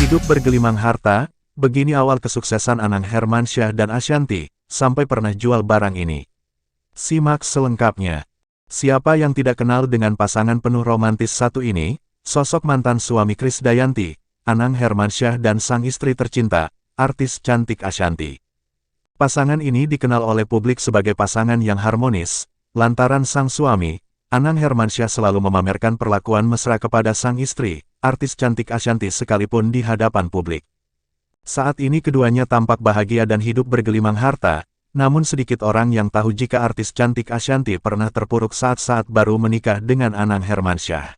Hidup bergelimang harta, begini awal kesuksesan Anang Hermansyah dan Ashanty, sampai pernah jual barang ini. Simak selengkapnya. Siapa yang tidak kenal dengan pasangan penuh romantis satu ini, sosok mantan suami Krisdayanti, Anang Hermansyah dan sang istri tercinta, artis cantik Ashanty. Pasangan ini dikenal oleh publik sebagai pasangan yang harmonis, lantaran sang suami, Anang Hermansyah selalu memamerkan perlakuan mesra kepada sang istri, artis cantik Ashanty sekalipun di hadapan publik. Saat ini keduanya tampak bahagia dan hidup bergelimang harta, namun sedikit orang yang tahu jika artis cantik Ashanty pernah terpuruk saat-saat baru menikah dengan Anang Hermansyah.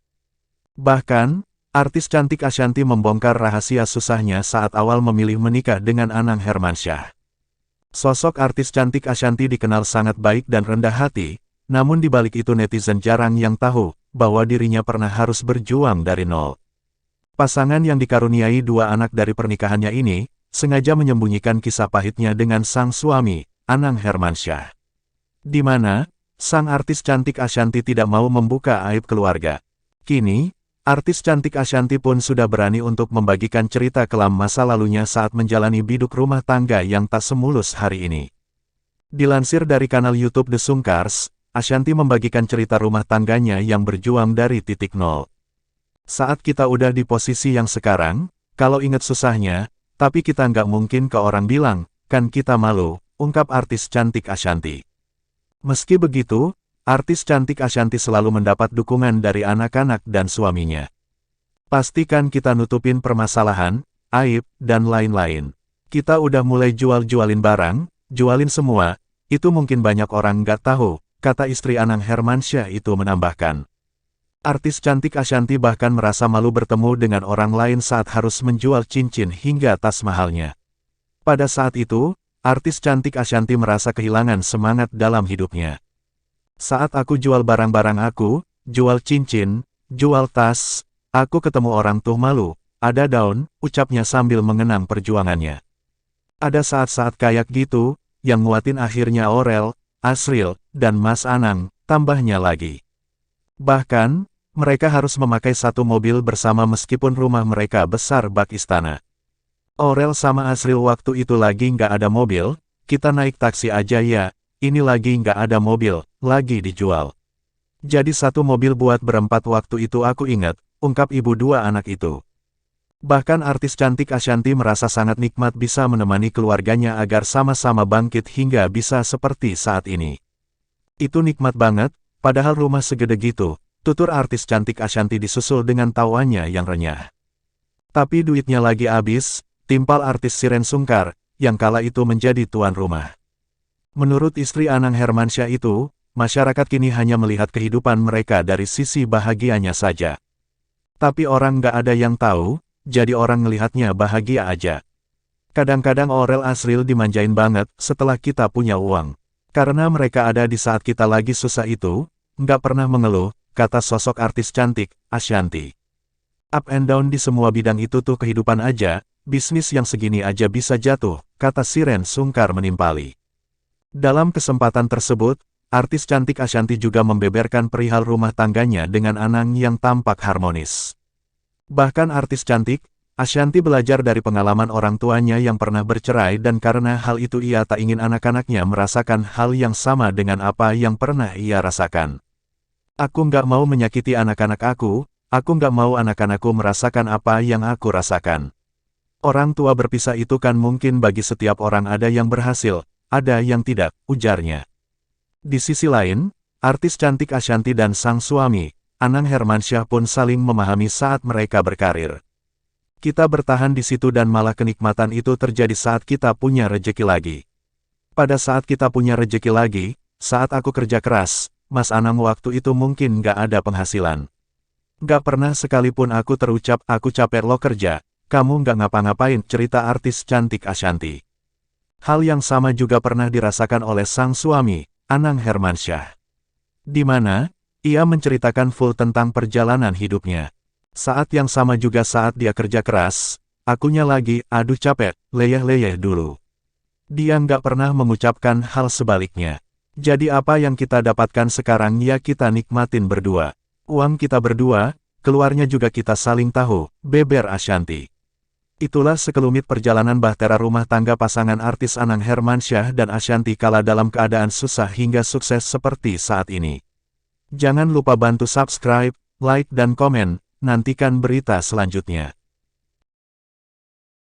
Bahkan, artis cantik Ashanty membongkar rahasia susahnya saat awal memilih menikah dengan Anang Hermansyah. Sosok artis cantik Ashanty dikenal sangat baik dan rendah hati, namun di balik itu netizen jarang yang tahu bahwa dirinya pernah harus berjuang dari nol. Pasangan yang dikaruniai dua anak dari pernikahannya ini, sengaja menyembunyikan kisah pahitnya dengan sang suami, Anang Hermansyah. Di mana, sang artis cantik Ashanty tidak mau membuka aib keluarga. Kini, artis cantik Ashanty pun sudah berani untuk membagikan cerita kelam masa lalunya saat menjalani biduk rumah tangga yang tak semulus hari ini. Dilansir dari kanal YouTube The Sungkars, Ashanty membagikan cerita rumah tangganya yang berjuang dari titik nol. Saat kita udah di posisi yang sekarang, kalau inget susahnya, tapi kita nggak mungkin ke orang bilang, kan kita malu, ungkap artis cantik Ashanty. Meski begitu, artis cantik Ashanty selalu mendapat dukungan dari anak-anak dan suaminya. Pastikan kita nutupin permasalahan, aib, dan lain-lain. Kita udah mulai jualin barang, jualin semua, itu mungkin banyak orang nggak tahu, kata istri Anang Hermansyah itu menambahkan. Artis cantik Ashanty bahkan merasa malu bertemu dengan orang lain saat harus menjual cincin hingga tas mahalnya. Pada saat itu, artis cantik Ashanty merasa kehilangan semangat dalam hidupnya. Saat aku jual barang-barang aku, jual cincin, jual tas, aku ketemu orang tuh malu, ada daun, ucapnya sambil mengenang perjuangannya. Ada saat-saat kayak gitu, yang nguatin akhirnya Aurel, Asril, dan Mas Anang, tambahnya lagi. Bahkan, mereka harus memakai satu mobil bersama meskipun rumah mereka besar bak istana. Aurel sama Asril waktu itu lagi nggak ada mobil, kita naik taksi aja ya, ini lagi nggak ada mobil, lagi dijual. Jadi satu mobil buat berempat waktu itu aku ingat, ungkap ibu dua anak itu. Bahkan artis cantik Ashanty merasa sangat nikmat bisa menemani keluarganya agar sama-sama bangkit hingga bisa seperti saat ini. Itu nikmat banget, padahal rumah segede gitu, tutur artis cantik Ashanty disusul dengan tawanya yang renyah. Tapi duitnya lagi habis, timpal artis Shireen Sungkar, yang kala itu menjadi tuan rumah. Menurut istri Anang Hermansyah itu, masyarakat kini hanya melihat kehidupan mereka dari sisi bahagianya saja. Tapi orang nggak ada yang tahu, jadi orang ngelihatnya bahagia aja. Kadang-kadang Aurel Asril dimanjain banget setelah kita punya uang. Karena mereka ada di saat kita lagi susah itu, nggak pernah mengeluh, kata sosok artis cantik, Ashanty. Up and down di semua bidang itu tuh kehidupan aja, bisnis yang segini aja bisa jatuh, kata Shireen Sungkar menimpali. Dalam kesempatan tersebut, artis cantik Ashanty juga membeberkan perihal rumah tangganya dengan Anang yang tampak harmonis. Bahkan artis cantik, Ashanty belajar dari pengalaman orang tuanya yang pernah bercerai dan karena hal itu ia tak ingin anak-anaknya merasakan hal yang sama dengan apa yang pernah ia rasakan. Aku nggak mau menyakiti anak-anak aku nggak mau anak-anakku merasakan apa yang aku rasakan. Orang tua berpisah itu kan mungkin bagi setiap orang ada yang berhasil, ada yang tidak, ujarnya. Di sisi lain, artis cantik Ashanty dan sang suami, Anang Hermansyah pun saling memahami saat mereka berkarir. Kita bertahan di situ dan malah kenikmatan itu terjadi saat kita punya rejeki lagi. Pada saat kita punya rejeki lagi, saat aku kerja keras, Mas Anang waktu itu mungkin nggak ada penghasilan. Nggak pernah sekalipun aku terucap aku capek lo kerja, kamu nggak ngapa-ngapain, cerita artis cantik Ashanty. Hal yang sama juga pernah dirasakan oleh sang suami, Anang Hermansyah. Di mana, ia menceritakan full tentang perjalanan hidupnya. Saat yang sama juga saat dia kerja keras, akunya lagi, aduh capek, leyeh-leyeh dulu. Dia nggak pernah mengucapkan hal sebaliknya. Jadi apa yang kita dapatkan sekarang ya kita nikmatin berdua. Uang kita berdua, keluarnya juga kita saling tahu, beber Ashanty. Itulah sekelumit perjalanan bahtera rumah tangga pasangan artis Anang Hermansyah dan Ashanty kala dalam keadaan susah hingga sukses seperti saat ini. Jangan lupa bantu subscribe, like dan komen, nantikan berita selanjutnya.